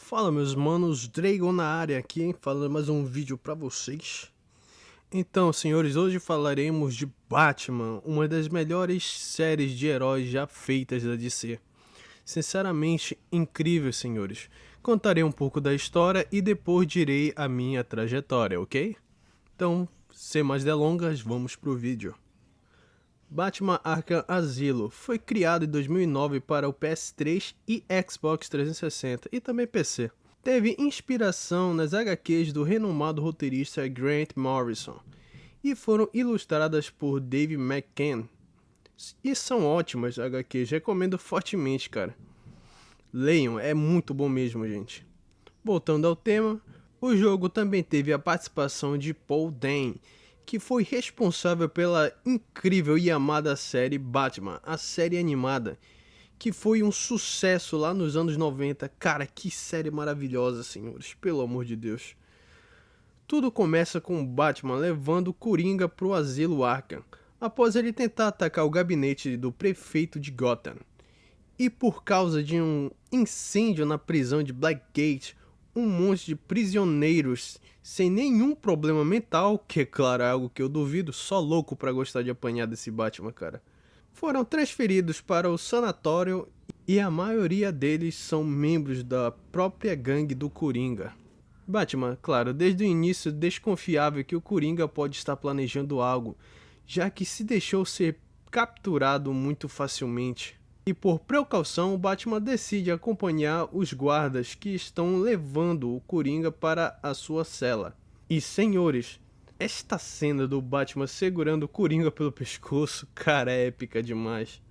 Fala meus manos, Dragon na área aqui, hein? Falando mais um vídeo pra vocês. Então, senhores, hoje falaremos de Batman, uma das melhores séries de heróis já feitas da DC. Sinceramente, incrível, senhores. Contarei um pouco da história e depois direi a minha trajetória, ok? Então, sem mais delongas, vamos pro vídeo. Batman Arkham Asylum foi criado em 2009 para o PS3 e Xbox 360 e também PC. Teve inspiração nas HQs do renomado roteirista Grant Morrison e foram ilustradas por Dave McCann. E são ótimas HQs, recomendo fortemente, cara. Leiam, é muito bom mesmo, gente. Voltando ao tema, o jogo também teve a participação de Paul Dano, que foi responsável pela incrível e amada série Batman, a série animada, que foi um sucesso lá nos anos 90. Cara, que série maravilhosa, senhores, pelo amor de Deus. Tudo começa com o Batman levando Coringa pro asilo Arkham, após ele tentar atacar o gabinete do prefeito de Gotham. E por causa de um incêndio na prisão de Blackgate, um monte de prisioneiros sem nenhum problema mental, que é claro é algo que eu duvido, só louco pra gostar de apanhar desse Batman, cara, foram transferidos para o sanatório e a maioria deles são membros da própria gangue do Coringa. Batman, claro, desde o início desconfiava que o Coringa pode estar planejando algo, já que se deixou ser capturado muito facilmente. E por precaução, o Batman decide acompanhar os guardas que estão levando o Coringa para a sua cela. E senhores, esta cena do Batman segurando o Coringa pelo pescoço, cara, é épica demais.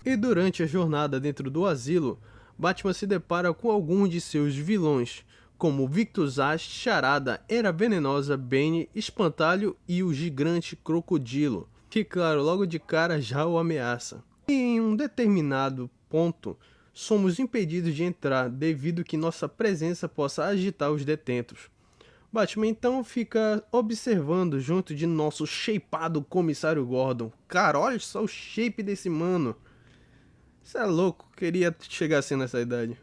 E durante a jornada dentro do asilo, Batman se depara com alguns de seus vilões, como Victor Zsasz, Charada, Era Venenosa, Bane, Espantalho e o gigante Crocodilo, que claro, logo de cara já o ameaça. E em um determinado ponto, somos impedidos de entrar devido que nossa presença possa agitar os detentos. Batman então fica observando junto de nosso shapeado comissário Gordon. Cara, olha só o shape desse mano. Isso é louco, queria chegar assim nessa idade.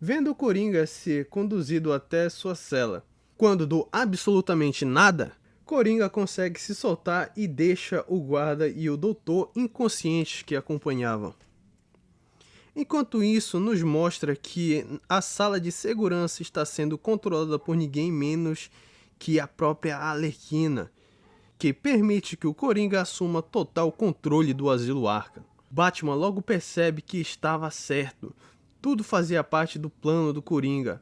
Vendo o Coringa ser conduzido até sua cela, quando do absolutamente nada, Coringa consegue se soltar e deixa o guarda e o doutor inconscientes que acompanhavam. Enquanto isso, nos mostra que a sala de segurança está sendo controlada por ninguém menos que a própria Arlequina, que permite que o Coringa assuma total controle do asilo Arkham. Batman logo percebe que estava certo, tudo fazia parte do plano do Coringa,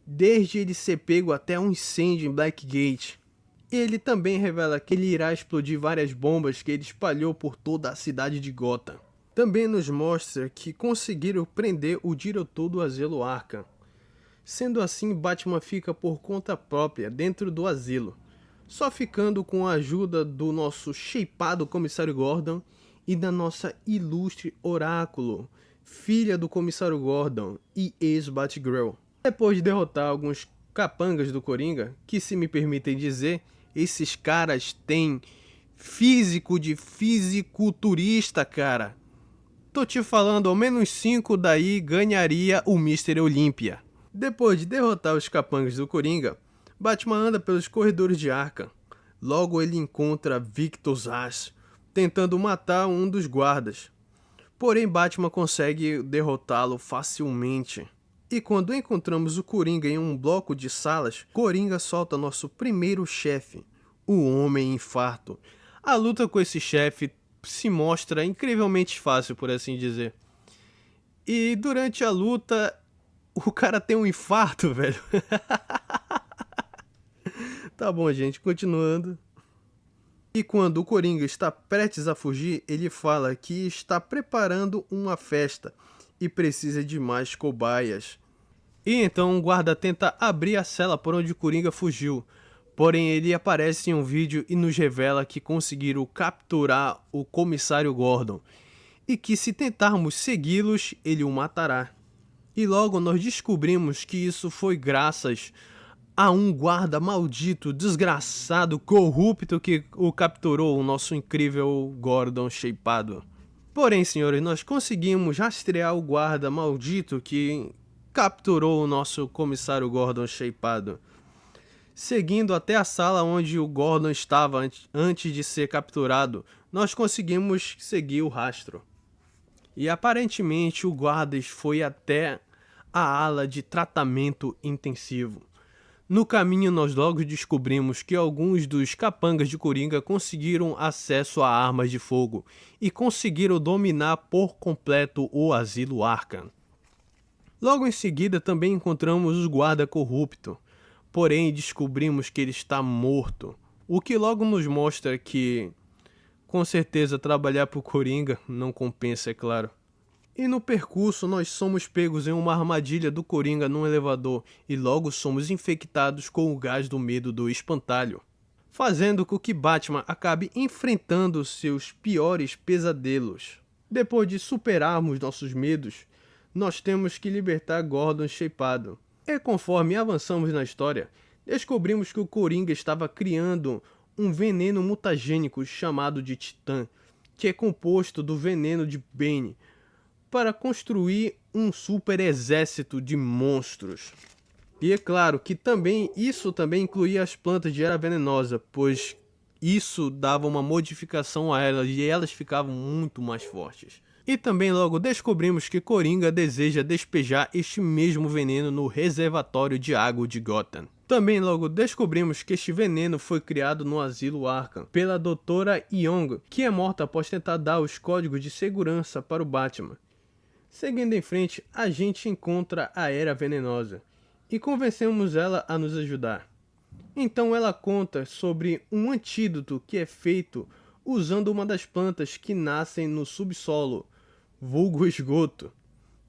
desde ele ser pego até um incêndio em Blackgate. Ele também revela que ele irá explodir várias bombas que ele espalhou por toda a cidade de Gotham. Também nos mostra que conseguiram prender o diretor do asilo Arkham. Sendo assim, Batman fica por conta própria dentro do asilo, só ficando com a ajuda do nosso shapeado comissário Gordon e da nossa ilustre Oráculo, filha do comissário Gordon e ex-Batgirl. Depois de derrotar alguns capangas do Coringa, que se me permitem dizer, esses caras têm físico de fisiculturista, cara. Tô te falando, ao menos 5 daí ganharia o Mr. Olympia. Depois de derrotar os capangas do Coringa, Batman anda pelos corredores de Arkham. Logo ele encontra Victor Zsasz, tentando matar um dos guardas. Porém Batman consegue derrotá-lo facilmente. E quando encontramos o Coringa em um bloco de salas, Coringa solta nosso primeiro chefe, o Homem Infarto. A luta com esse chefe se mostra incrivelmente fácil, por assim dizer. E durante a luta, o cara tem um infarto, velho. Tá bom, gente, continuando. E quando o Coringa está prestes a fugir, ele fala que está preparando uma festa e precisa de mais cobaias. E então um guarda tenta abrir a cela por onde o Coringa fugiu, porém ele aparece em um vídeo e nos revela que conseguiram capturar o comissário Gordon, e que se tentarmos segui-los, ele o matará. E logo nós descobrimos que isso foi graças a um guarda maldito, desgraçado, corrupto que o capturou, o nosso incrível Gordon shapeado. Porém, senhores, nós conseguimos rastrear o guarda maldito que capturou o nosso comissário Gordon shapeado. Seguindo até a sala onde o Gordon estava antes de ser capturado, nós conseguimos seguir o rastro. E aparentemente o guarda foi até a ala de tratamento intensivo. No caminho nós logo descobrimos que alguns dos capangas de Coringa conseguiram acesso a armas de fogo e conseguiram dominar por completo o asilo Arkham. Logo em seguida também encontramos o guarda corrupto, porém descobrimos que ele está morto, o que logo nos mostra que, com certeza, trabalhar pro Coringa não compensa, é claro. E no percurso nós somos pegos em uma armadilha do Coringa num elevador e logo somos infectados com o gás do medo do espantalho, fazendo com que Batman acabe enfrentando seus piores pesadelos. Depois de superarmos nossos medos, nós temos que libertar Gordon shapeado. E conforme avançamos na história, descobrimos que o Coringa estava criando um veneno mutagênico chamado de Titã, que é composto do veneno de Bane, para construir um super exército de monstros. E é claro que isso também incluía as plantas de Era Venenosa, pois isso dava uma modificação a elas e elas ficavam muito mais fortes. E também logo descobrimos que Coringa deseja despejar este mesmo veneno no reservatório de água de Gotham. Também logo descobrimos que este veneno foi criado no asilo Arkham pela Doutora Young, que é morta após tentar dar os códigos de segurança para o Batman. Seguindo em frente, a gente encontra a Era Venenosa e convencemos ela a nos ajudar. Então ela conta sobre um antídoto que é feito usando uma das plantas que nascem no subsolo, vulgo esgoto,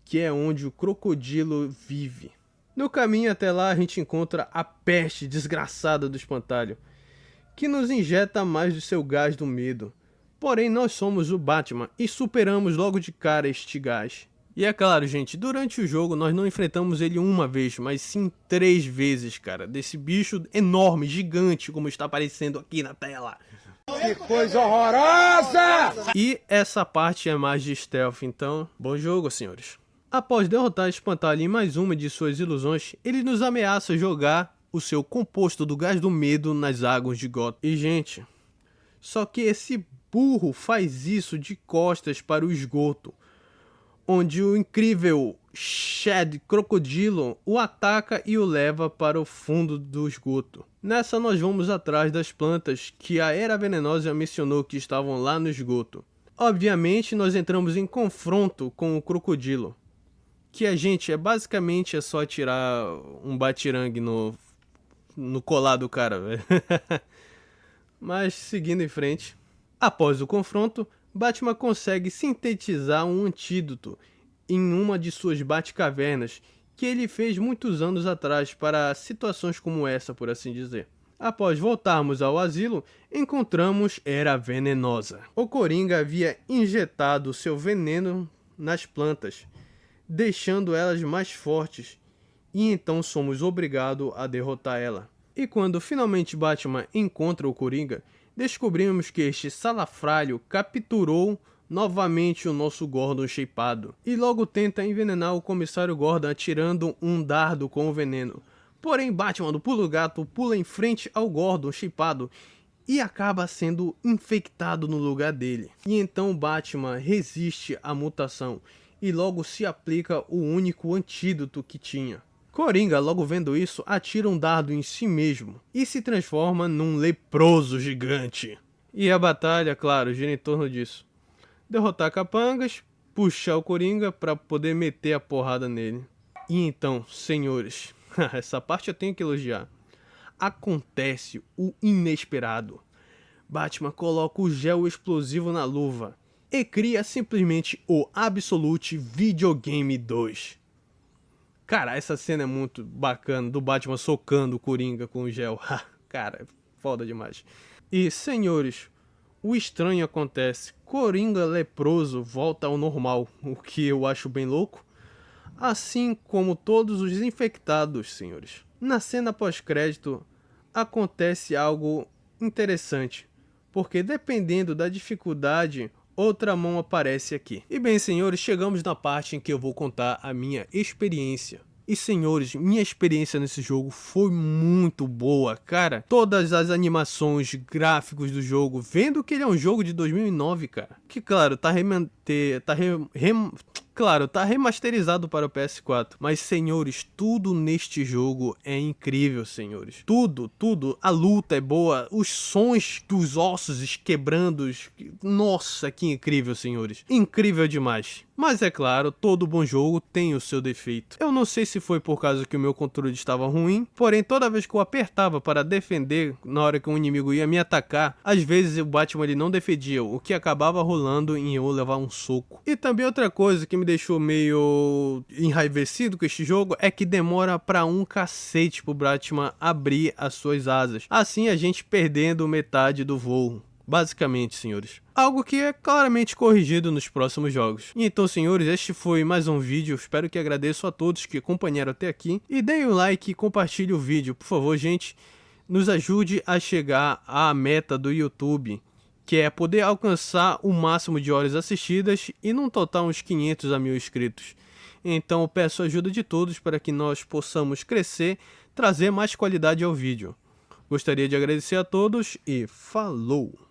que é onde o crocodilo vive. No caminho até lá a gente encontra a peste desgraçada do espantalho, que nos injeta mais do seu gás do medo. Porém nós somos o Batman e superamos logo de cara este gás. E é claro, gente, durante o jogo nós não enfrentamos ele uma vez, mas sim 3 vezes, cara. Desse bicho enorme, gigante, como está aparecendo aqui na tela. Que coisa horrorosa! E essa parte é mais de stealth, então, bom jogo, senhores. Após derrotar Espantalho em mais uma de suas ilusões, ele nos ameaça jogar o seu composto do gás do medo nas águas de Gotham. E, gente, só que esse burro faz isso de costas para o esgoto, onde o incrível Shed Crocodilo o ataca e o leva para o fundo do esgoto. Nessa nós vamos atrás das plantas que a Era Venenosa mencionou que estavam lá no esgoto. Obviamente nós entramos em confronto com o crocodilo, que basicamente é só tirar um batirangue no colar do cara, velho. Mas seguindo em frente, após o confronto, Batman consegue sintetizar um antídoto em uma de suas Batcavernas que ele fez muitos anos atrás para situações como essa, por assim dizer. Após voltarmos ao asilo, encontramos Era Venenosa. O Coringa havia injetado seu veneno nas plantas, deixando elas mais fortes, e então somos obrigados a derrotar ela. E quando finalmente Batman encontra o Coringa, descobrimos que este salafrário capturou novamente o nosso Gordon shapeado e logo tenta envenenar o comissário Gordon atirando um dardo com o veneno. Porém Batman do Pulo Gato pula em frente ao Gordon shapeado e acaba sendo infectado no lugar dele. E então Batman resiste à mutação e logo se aplica o único antídoto que tinha. Coringa, logo vendo isso, atira um dardo em si mesmo e se transforma num leproso gigante. E a batalha, claro, gira em torno disso. Derrotar capangas, puxar o Coringa para poder meter a porrada nele. E então, senhores, essa parte eu tenho que elogiar. Acontece o inesperado. Batman coloca o gel explosivo na luva e cria simplesmente o Absolute Videogame 2. Cara, essa cena é muito bacana, do Batman socando o Coringa com o gel. Cara, é foda demais. E, senhores, o estranho acontece. Coringa leproso volta ao normal, o que eu acho bem louco. Assim como todos os infectados, senhores. Na cena pós-crédito, acontece algo interessante. Porque dependendo da dificuldade outra mão aparece aqui. E bem, senhores, chegamos na parte em que eu vou contar a minha experiência. E senhores, minha experiência nesse jogo foi muito boa, cara. Todas as animações, gráficos do jogo, vendo que ele é um jogo de 2009, cara. Que claro, tá remasterizado para o PS4. Mas, senhores, tudo neste jogo é incrível, senhores. Tudo. A luta é boa, os sons dos ossos quebrando. Nossa, que incrível, senhores. Incrível demais. Mas é claro, todo bom jogo tem o seu defeito. Eu não sei se foi por causa que o meu controle estava ruim, porém toda vez que eu apertava para defender na hora que um inimigo ia me atacar, às vezes o Batman ele não defendia, o que acabava rolando em eu levar um soco. E também outra coisa que me deixou meio enraivecido com este jogo é que demora pra um cacete pro Batman abrir as suas asas. Assim a gente perdendo metade do voo. Basicamente, senhores. Algo que é claramente corrigido nos próximos jogos. E então, senhores, este foi mais um vídeo. Espero que agradeço a todos que acompanharam até aqui. E deem o like e compartilhe o vídeo. Por favor, gente, nos ajude a chegar à meta do YouTube, que é poder alcançar o máximo de horas assistidas e num total uns 500 a 1000 inscritos. Então eu peço a ajuda de todos para que nós possamos crescer, trazer mais qualidade ao vídeo. Gostaria de agradecer a todos e falou!